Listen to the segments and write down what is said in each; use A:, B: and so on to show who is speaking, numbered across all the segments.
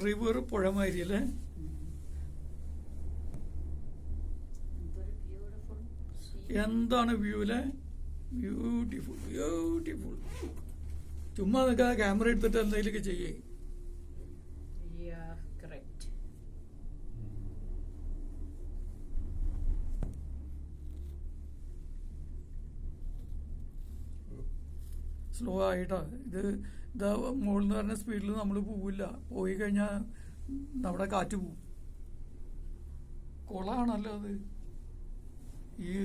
A: River പുഴ മാതിരി അല്ലേ? എന്താണ് വ്യൂ അല്ലേ? Beautiful beautiful. ചുമ്മാ നിൽക്കാതെ ക്യാമറ എടുത്തിട്ട് എന്തെങ്കിലുമൊക്കെ ചെയ്യേ. സ്ലോ ആയിട്ടാ ഇത്. ഇതാ മുകളിൽ നിന്ന് പറഞ്ഞ സ്പീഡിൽ നമ്മൾ പോവില്ല. പോയി കഴിഞ്ഞാൽ നമ്മുടെ കാറ്റ് പോവും. കുളമാണല്ലോ അത്. ഈ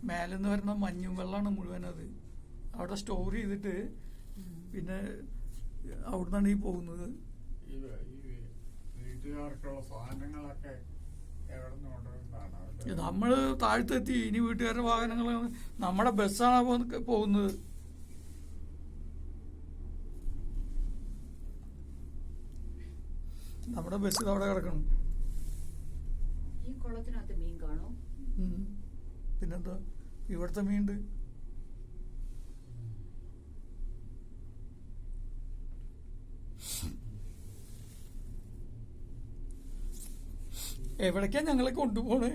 A: മേലെന്ന് വരുന്ന മഞ്ഞും വെള്ളമാണ് മുഴുവൻ. അത് അവിടെ സ്റ്റോർ ചെയ്തിട്ട് പിന്നെ അവിടുന്നാണ് ഈ പോകുന്നത്. നമ്മള് താഴ്ത്തെത്തി. ഇനി വീട്ടുകാരുടെ വാഹനങ്ങൾ, നമ്മുടെ ബസ്സാണ് പോകുന്നത്. നമ്മുടെ ബസ് അവിടെ കിടക്കണം.
B: ഈ കുളത്തിനകത്ത് മീൻ കാണോ?
A: പിന്നെന്താ, ഇവിടുത്തെ മീനുണ്ട്. എവിടേക്കാ ഞങ്ങളെ കൊണ്ടുപോണേ?